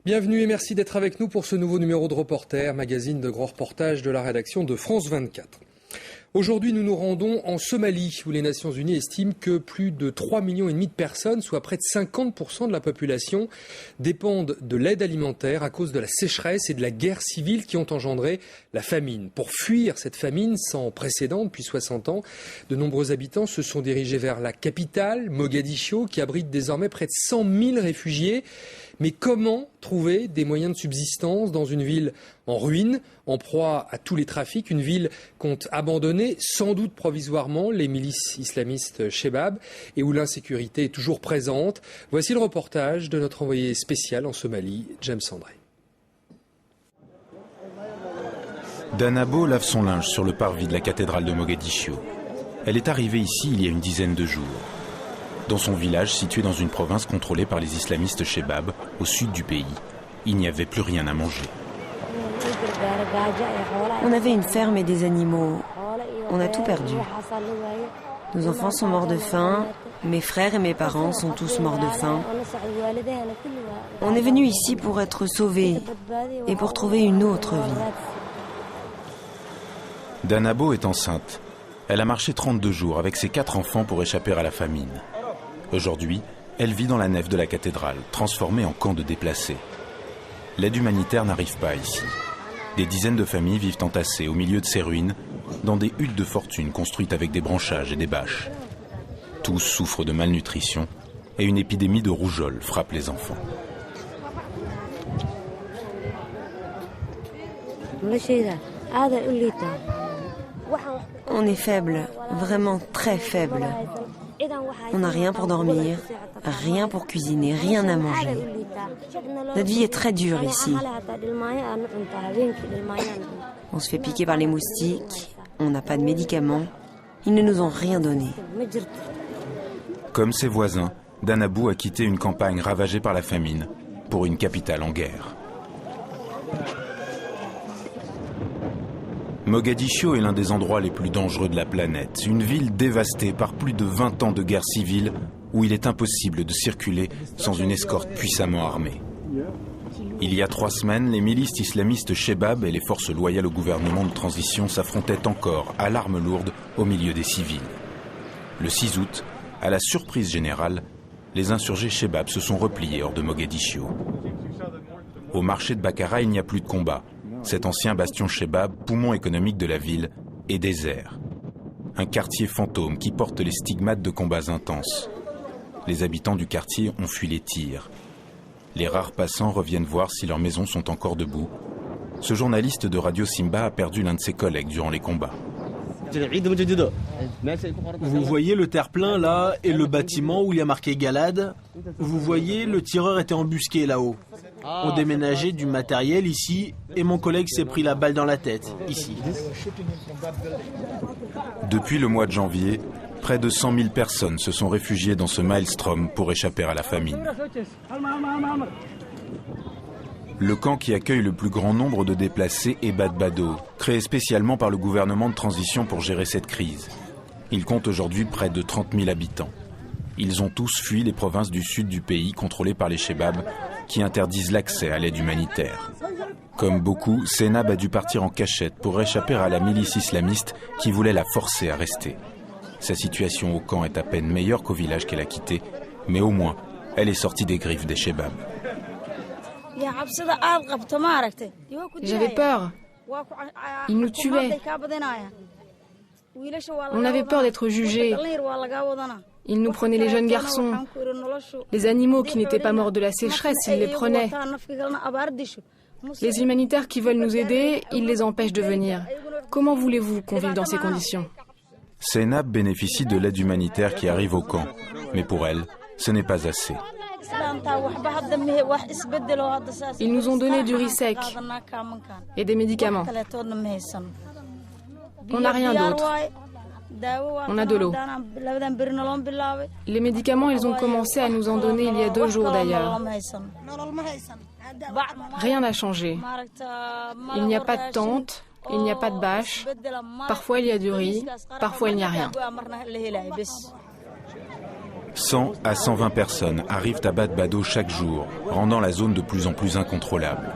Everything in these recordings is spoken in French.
Bienvenue et merci d'être avec nous pour ce nouveau numéro de Reporter, magazine de grands reportages de la rédaction de France 24. Aujourd'hui, nous nous rendons en Somalie, où les Nations Unies estiment que plus de 3,5 millions de personnes, soit près de 50% de la population, dépendent de l'aide alimentaire à cause de la sécheresse et de la guerre civile qui ont engendré la famine. Pour fuir cette famine sans précédent depuis 60 ans, de nombreux habitants se sont dirigés vers la capitale, Mogadiscio, qui abrite désormais près de 100 000 réfugiés. Mais comment trouver des moyens de subsistance dans une ville en ruine, en proie à tous les trafics, une ville qu'ont abandonnée, sans doute provisoirement, les milices islamistes Chebab et où l'insécurité est toujours présente? Voici le reportage de notre envoyé spécial en Somalie, James André. Danabo lave son linge sur le parvis de la cathédrale de Mogadiscio. Elle est arrivée ici il y a une dizaine de jours. Dans son village, situé dans une province contrôlée par les islamistes Chebab, au sud du pays, il n'y avait plus rien à manger. On avait une ferme et des animaux. On a tout perdu. Nos enfants sont morts de faim. Mes frères et mes parents sont tous morts de faim. On est venu ici pour être sauvés et pour trouver une autre vie. Danabo est enceinte. Elle a marché 32 jours avec ses 4 enfants pour échapper à la famine. Aujourd'hui, elle vit dans la nef de la cathédrale, transformée en camp de déplacés. L'aide humanitaire n'arrive pas ici. Des dizaines de familles vivent entassées au milieu de ces ruines, dans des huttes de fortune construites avec des branchages et des bâches. Tous souffrent de malnutrition et une épidémie de rougeole frappe les enfants. On est faible, vraiment très faible. On n'a rien pour dormir, rien pour cuisiner, rien à manger. Notre vie est très dure ici. On se fait piquer par les moustiques, on n'a pas de médicaments, ils ne nous ont rien donné. Comme ses voisins, Danabo a quitté une campagne ravagée par la famine pour une capitale en guerre. Mogadiscio est l'un des endroits les plus dangereux de la planète, une ville dévastée par plus de 20 ans de guerre civile où il est impossible de circuler sans une escorte puissamment armée. Il y a 3 semaines, les milices islamistes Chebab et les forces loyales au gouvernement de transition s'affrontaient encore à l'arme lourde au milieu des civils. Le 6 août, à la surprise générale, les insurgés Chebab se sont repliés hors de Mogadiscio. Au marché de Bakara, il n'y a plus de combat. Cet ancien bastion Chebab, poumon économique de la ville, est désert. Un quartier fantôme qui porte les stigmates de combats intenses. Les habitants du quartier ont fui les tirs. Les rares passants reviennent voir si leurs maisons sont encore debout. Ce journaliste de Radio Simba a perdu l'un de ses collègues durant les combats. Vous voyez le terre-plein là et le bâtiment où il y a marqué Galad. Vous voyez, le tireur était embusqué là-haut. On déménageait du matériel ici et mon collègue s'est pris la balle dans la tête, ici. Depuis le mois de janvier, près de 100 000 personnes se sont réfugiées dans ce maelstrom pour échapper à la famine. Le camp qui accueille le plus grand nombre de déplacés est Badbado, créé spécialement par le gouvernement de transition pour gérer cette crise. Il compte aujourd'hui près de 30 000 habitants. Ils ont tous fui les provinces du sud du pays contrôlées par les Chebab, qui interdisent l'accès à l'aide humanitaire. Comme beaucoup, Senab a dû partir en cachette pour échapper à la milice islamiste qui voulait la forcer à rester. Sa situation au camp est à peine meilleure qu'au village qu'elle a quitté, mais au moins, elle est sortie des griffes des Chebab. J'avais peur. Ils nous tuaient. On avait peur d'être jugés. Ils nous prenaient les jeunes garçons. Les animaux qui n'étaient pas morts de la sécheresse, ils les prenaient. Les humanitaires qui veulent nous aider, ils les empêchent de venir. Comment voulez-vous qu'on vive dans ces conditions? Senab bénéficie de l'aide humanitaire qui arrive au camp, mais pour elle, ce n'est pas assez. Ils nous ont donné du riz sec et des médicaments. On n'a rien d'autre. On a de l'eau. Les médicaments, ils ont commencé à nous en donner il y a 2 jours d'ailleurs. Rien n'a changé. Il n'y a pas de tente, il n'y a pas de bâche. Parfois il y a du riz, parfois il n'y a rien. 100 à 120 personnes arrivent à Bad Bado chaque jour, rendant la zone de plus en plus incontrôlable.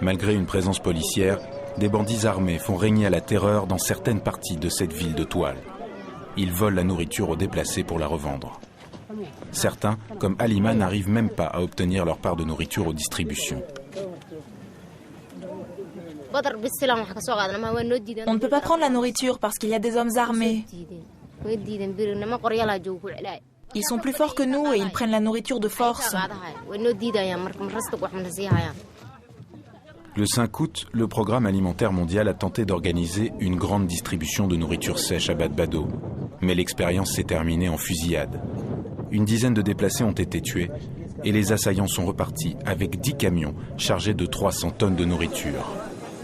Malgré une présence policière, des bandits armés font régner la terreur dans certaines parties de cette ville de toile. Ils volent la nourriture aux déplacés pour la revendre. Certains, comme Halima, n'arrivent même pas à obtenir leur part de nourriture aux distributions. On ne peut pas prendre la nourriture parce qu'il y a des hommes armés. Ils sont plus forts que nous et ils prennent la nourriture de force. Le 5 août, le Programme alimentaire mondial a tenté d'organiser une grande distribution de nourriture sèche à Bad Bado. Mais l'expérience s'est terminée en fusillade. Une dizaine de déplacés ont été tués et les assaillants sont repartis avec 10 camions chargés de 300 tonnes de nourriture.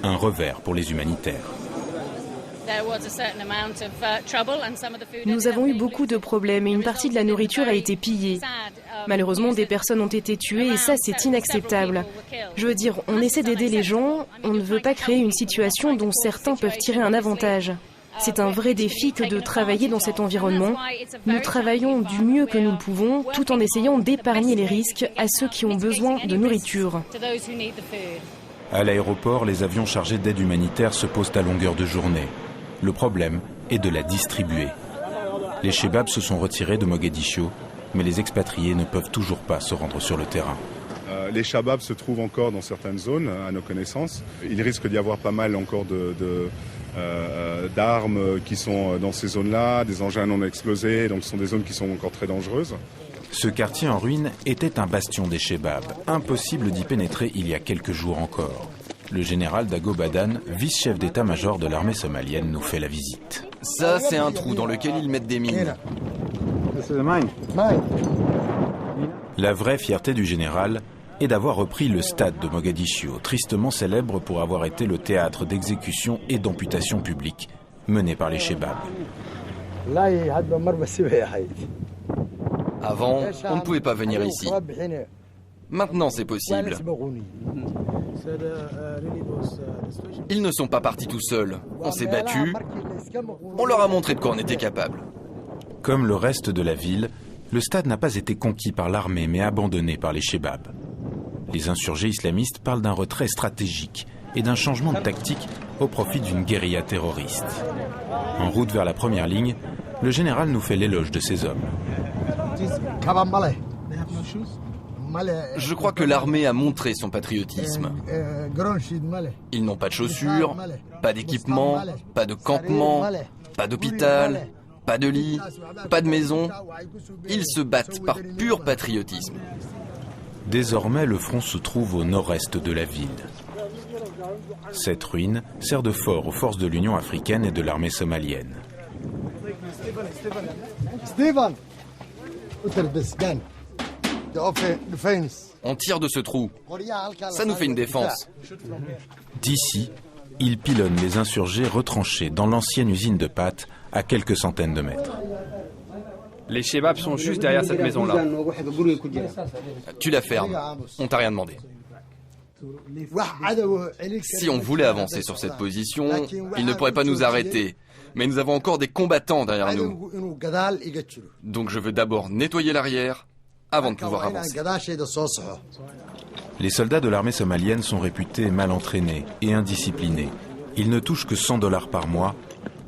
Un revers pour les humanitaires. Nous avons eu beaucoup de problèmes et une partie de la nourriture a été pillée. Malheureusement, des personnes ont été tuées et ça, c'est inacceptable. Je veux dire, on essaie d'aider les gens, on ne veut pas créer une situation dont certains peuvent tirer un avantage. C'est un vrai défi que de travailler dans cet environnement. Nous travaillons du mieux que nous le pouvons, tout en essayant d'épargner les risques à ceux qui ont besoin de nourriture. À l'aéroport, les avions chargés d'aide humanitaire se posent à longueur de journée. Le problème est de la distribuer. Les Chebabs se sont retirés de Mogadiscio, mais les expatriés ne peuvent toujours pas se rendre sur le terrain. Les Chebabs se trouvent encore dans certaines zones, à nos connaissances. Il risque d'y avoir pas mal encore d'armes qui sont dans ces zones-là, des engins non explosés, donc ce sont des zones qui sont encore très dangereuses. Ce quartier en ruine était un bastion des Chebabs. Impossible d'y pénétrer il y a quelques jours encore. Le général Dago Badan, vice-chef d'état-major de l'armée somalienne, nous fait la visite. Ça, c'est un trou dans lequel ils mettent des mines. La vraie fierté du général est d'avoir repris le stade de Mogadiscio, tristement célèbre pour avoir été le théâtre d'exécutions et d'amputations publiques menées par les Chebabs. Avant, on ne pouvait pas venir ici. Maintenant, c'est possible. Ils ne sont pas partis tout seuls. On s'est battus. On leur a montré de quoi on était capable. Comme le reste de la ville, le stade n'a pas été conquis par l'armée, mais abandonné par les Chebabs. Les insurgés islamistes parlent d'un retrait stratégique et d'un changement de tactique au profit d'une guérilla terroriste. En route vers la première ligne, le général nous fait l'éloge de ces hommes. Je crois que l'armée a montré son patriotisme. Ils n'ont pas de chaussures, pas d'équipement, pas de campement, pas d'hôpital, pas de lit, pas de maison. Ils se battent par pur patriotisme. Désormais, le front se trouve au nord-est de la ville. Cette ruine sert de fort aux forces de l'Union africaine et de l'armée somalienne. On tire de ce trou. Ça nous fait une défense. D'ici, ils pilonnent les insurgés retranchés dans l'ancienne usine de pâtes à quelques centaines de mètres. Les Chebabs sont juste derrière cette maison-là. Tu la fermes. On t'a rien demandé. Si on voulait avancer sur cette position, ils ne pourraient pas nous arrêter. Mais nous avons encore des combattants derrière nous. Donc je veux d'abord nettoyer l'arrière avant de pouvoir avancer. Les soldats de l'armée somalienne sont réputés mal entraînés et indisciplinés. Ils ne touchent que $100 par mois.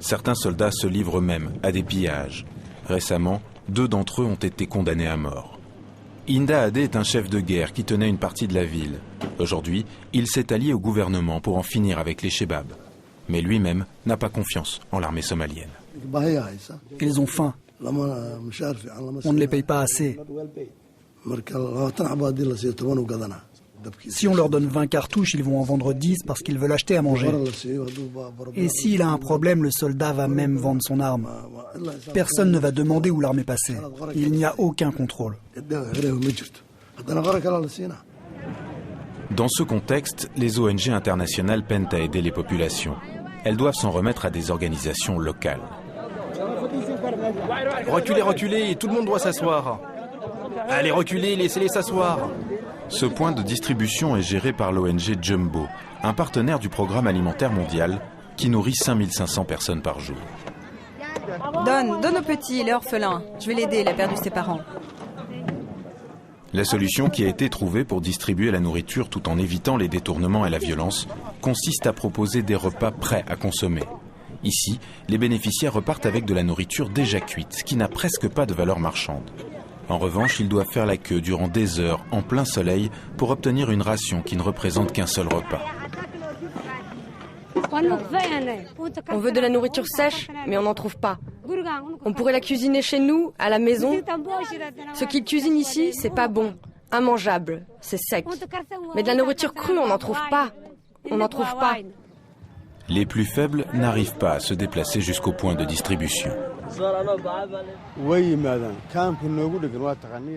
Certains soldats se livrent même à des pillages. Récemment, 2 d'entre eux ont été condamnés à mort. Inda Adé est un chef de guerre qui tenait une partie de la ville. Aujourd'hui, il s'est allié au gouvernement pour en finir avec les Chebabs. Mais lui-même n'a pas confiance en l'armée somalienne. Ils ont faim. On ne les paye pas assez. Si on leur donne 20 cartouches, ils vont en vendre 10 parce qu'ils veulent acheter à manger. Et s'il a un problème, le soldat va même vendre son arme. Personne ne va demander où l'arme est passée. Il n'y a aucun contrôle. Dans ce contexte, les ONG internationales peinent à aider les populations. Elles doivent s'en remettre à des organisations locales. Reculez, reculez, tout le monde doit s'asseoir. Allez, reculez, laissez-les s'asseoir. Ce point de distribution est géré par l'ONG Jumbo, un partenaire du Programme alimentaire mondial qui nourrit 5500 personnes par jour. Donne aux petits, il est orphelin. Je vais l'aider, il a perdu ses parents. La solution qui a été trouvée pour distribuer la nourriture tout en évitant les détournements et la violence consiste à proposer des repas prêts à consommer. Ici, les bénéficiaires repartent avec de la nourriture déjà cuite, qui n'a presque pas de valeur marchande. En revanche, ils doivent faire la queue durant des heures en plein soleil pour obtenir une ration qui ne représente qu'un seul repas. On veut de la nourriture sèche, mais on n'en trouve pas. On pourrait la cuisiner chez nous, à la maison. Ce qu'ils cuisinent ici, c'est pas bon. Immangeable, c'est sec. Mais de la nourriture crue, on n'en trouve pas. On n'en trouve pas. Les plus faibles n'arrivent pas à se déplacer jusqu'au point de distribution.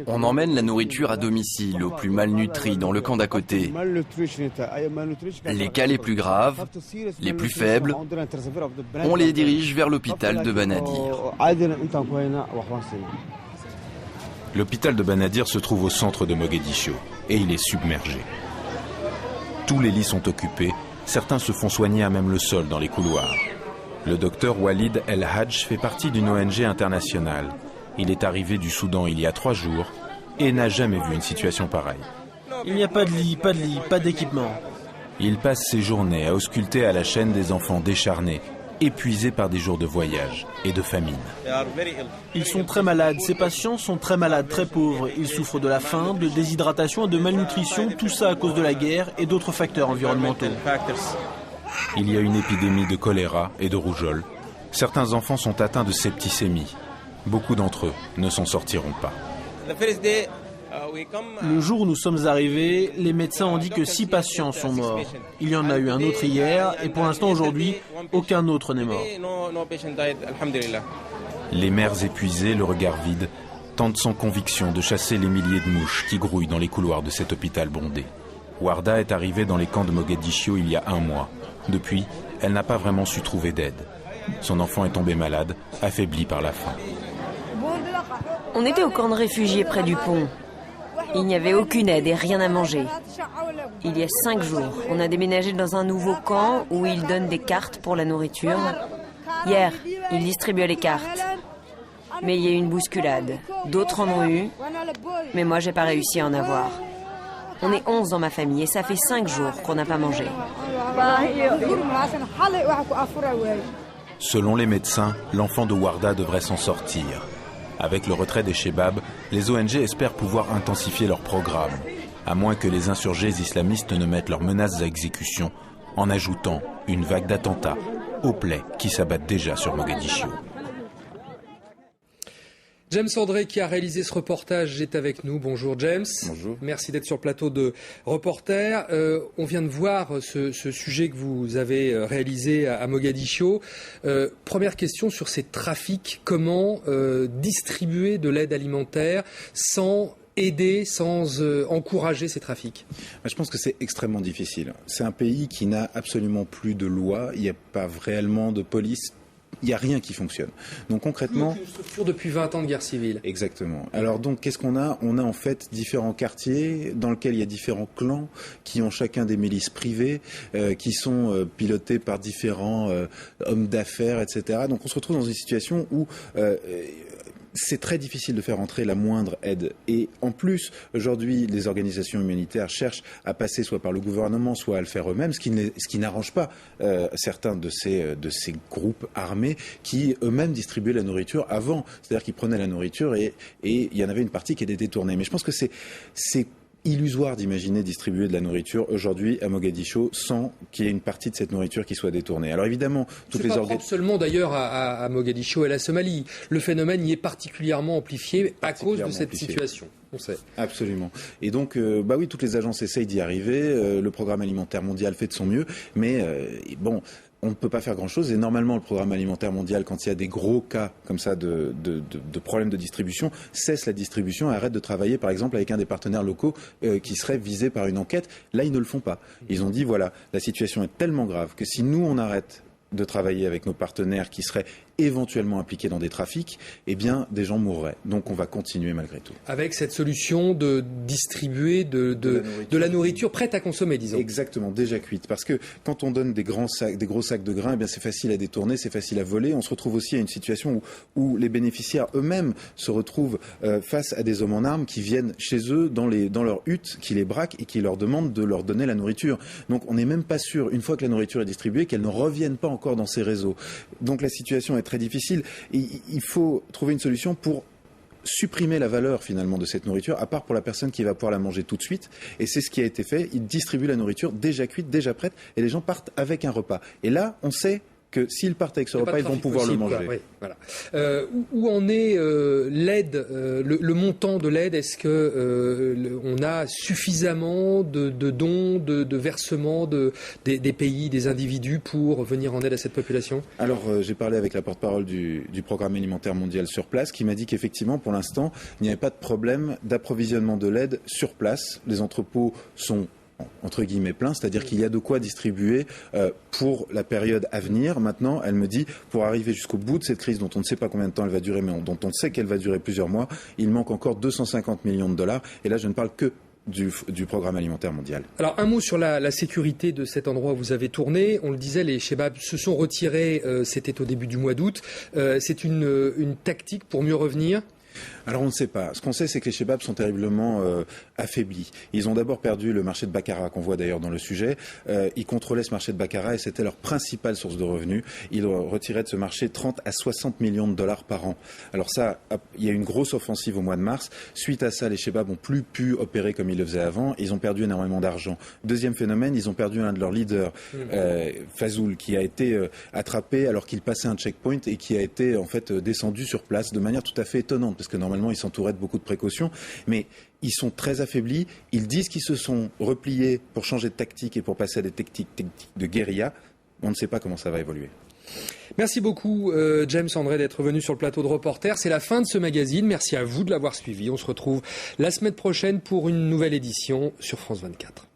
On emmène la nourriture à domicile aux plus malnutris dans le camp d'à côté. Les cas les plus graves, les plus faibles, on les dirige vers l'hôpital de Banadir. L'hôpital de Banadir se trouve au centre de Mogadiscio et il est submergé. Tous les lits sont occupés, certains se font soigner à même le sol dans les couloirs. Le docteur Walid El Hadj fait partie d'une ONG internationale. Il est arrivé du Soudan il y a 3 jours et n'a jamais vu une situation pareille. Il n'y a pas de lit, pas d'équipement. Il passe ses journées à ausculter à la chaîne des enfants décharnés, épuisés par des jours de voyage et de famine. Ils sont très malades, ces patients sont très malades, très pauvres. Ils souffrent de la faim, de déshydratation et de malnutrition, tout ça à cause de la guerre et d'autres facteurs environnementaux. Il y a une épidémie de choléra et de rougeole. Certains enfants sont atteints de septicémie. Beaucoup d'entre eux ne s'en sortiront pas. Le jour où nous sommes arrivés, les médecins ont dit que 6 patients sont morts. Il y en a eu un autre hier et pour l'instant aujourd'hui, aucun autre n'est mort. Les mères épuisées, le regard vide, tentent sans conviction de chasser les milliers de mouches qui grouillent dans les couloirs de cet hôpital bondé. Warda est arrivée dans les camps de Mogadiscio il y a 1 mois. Depuis, elle n'a pas vraiment su trouver d'aide. Son enfant est tombé malade, affaibli par la faim. On était au camp de réfugiés près du pont. Il n'y avait aucune aide et rien à manger. Il y a 5 jours, on a déménagé dans un nouveau camp où ils donnent des cartes pour la nourriture. Hier, ils distribuaient les cartes. Mais il y a eu une bousculade. D'autres en ont eu, mais moi j'ai pas réussi à en avoir. On est 11 dans ma famille et ça fait 5 jours qu'on n'a pas mangé. Selon les médecins, l'enfant de Warda devrait s'en sortir. Avec le retrait des Chebabs, les ONG espèrent pouvoir intensifier leur programme, à moins que les insurgés islamistes ne mettent leurs menaces à exécution en ajoutant une vague d'attentats aux plaies qui s'abattent déjà sur Mogadiscio. James André, qui a réalisé ce reportage, est avec nous. Bonjour James. Bonjour. Merci d'être sur le plateau de Reporter. On vient de voir ce sujet que vous avez réalisé à Mogadiscio. Première question sur ces trafics. Comment distribuer de l'aide alimentaire sans aider, sans encourager ces trafics? Je pense que c'est extrêmement difficile. C'est un pays qui n'a absolument plus de loi. Il n'y a pas réellement de police. Il n'y a rien qui fonctionne. Donc concrètement... Une structure depuis 20 ans de guerre civile. Exactement. Alors donc qu'est-ce qu'on a? On a en fait différents quartiers dans lesquels il y a différents clans qui ont chacun des milices privées, qui sont pilotés par différents hommes d'affaires, etc. Donc on se retrouve dans une situation où... c'est très difficile de faire entrer la moindre aide. Et en plus, aujourd'hui, les organisations humanitaires cherchent à passer soit par le gouvernement, soit à le faire eux-mêmes, ce qui n'arrange pas certains de ces groupes armés qui eux-mêmes distribuaient la nourriture avant. C'est-à-dire qu'ils prenaient la nourriture et il y en avait une partie qui était détournée. Mais je pense que c'est illusoire d'imaginer distribuer de la nourriture aujourd'hui à Mogadiscio sans qu'il y ait une partie de cette nourriture qui soit détournée. Alors évidemment, toutes les organisations... C'est pas seulement d'ailleurs à Mogadiscio et la Somalie. Le phénomène y est particulièrement amplifié à cause de cette situation. On sait. Absolument. Et donc, oui, toutes les agences essayent d'y arriver. Le Programme alimentaire mondial fait de son mieux. Mais bon... on ne peut pas faire grand-chose et normalement le Programme alimentaire mondial, quand il y a des gros cas comme ça de problèmes de distribution, cesse la distribution et arrête de travailler par exemple avec un des partenaires locaux qui serait visé par une enquête. Là, ils ne le font pas. Ils ont dit voilà, la situation est tellement grave que si nous on arrête de travailler avec nos partenaires qui seraient éventuellement impliqués dans des trafics, eh bien, des gens mourraient. Donc, on va continuer malgré tout. Avec cette solution de distribuer de la nourriture prête à consommer, disons. Exactement, déjà cuite. Parce que quand on donne des gros sacs de grains, eh bien, c'est facile à détourner, c'est facile à voler. On se retrouve aussi à une situation où les bénéficiaires eux-mêmes se retrouvent face à des hommes en armes qui viennent chez eux dans leur hutte, qui les braquent et qui leur demandent de leur donner la nourriture. Donc, on n'est même pas sûr, une fois que la nourriture est distribuée, qu'elle ne revienne pas encore dans ces réseaux. Donc, la situation est très difficile. Et il faut trouver une solution pour supprimer la valeur finalement de cette nourriture, à part pour la personne qui va pouvoir la manger tout de suite. Et c'est ce qui a été fait. Ils distribuent la nourriture déjà cuite, déjà prête, et les gens partent avec un repas. Et là, on sait que s'ils partent avec ce repas, ils vont pouvoir le manger. Oui, voilà. Où en est l'aide, le montant de l'aide? Est-ce que on a suffisamment de dons, de versements des pays, des individus pour venir en aide à cette population? Alors, j'ai parlé avec la porte-parole du Programme alimentaire mondial sur place, qui m'a dit qu'effectivement, pour l'instant, il n'y avait pas de problème d'approvisionnement de l'aide sur place. Les entrepôts sont entre guillemets plein, c'est-à-dire qu'il y a de quoi distribuer pour la période à venir. Maintenant, elle me dit, pour arriver jusqu'au bout de cette crise dont on ne sait pas combien de temps elle va durer, mais dont on sait qu'elle va durer plusieurs mois, il manque encore 250 millions de dollars. Et là, je ne parle que du Programme alimentaire mondial. Alors, un mot sur la sécurité de cet endroit où vous avez tourné. On le disait, les Chebabs se sont retirés, c'était au début du mois d'août. C'est une tactique pour mieux revenir? Alors on ne sait pas. Ce qu'on sait, c'est que les Chebabs sont terriblement affaiblis. Ils ont d'abord perdu le marché de baccarat, qu'on voit d'ailleurs dans le sujet. Ils contrôlaient ce marché de baccarat et c'était leur principale source de revenus. Ils retiraient de ce marché 30 à 60 millions de dollars par an. Alors ça, il y a eu une grosse offensive au mois de mars. Suite à ça, les Chebabs n'ont plus pu opérer comme ils le faisaient avant. Ils ont perdu énormément d'argent. Deuxième phénomène, ils ont perdu un de leurs leaders, Fazoul, qui a été attrapé alors qu'il passait un checkpoint et qui a été en fait descendu sur place de manière tout à fait étonnante, parce que normalement ils s'entouraient de beaucoup de précautions, mais ils sont très affaiblis. Ils disent qu'ils se sont repliés pour changer de tactique et pour passer à des tactiques de guérilla. On ne sait pas comment ça va évoluer. Merci beaucoup James André d'être venu sur le plateau de Reporter. C'est la fin de ce magazine. Merci à vous de l'avoir suivi. On se retrouve la semaine prochaine pour une nouvelle édition sur France 24.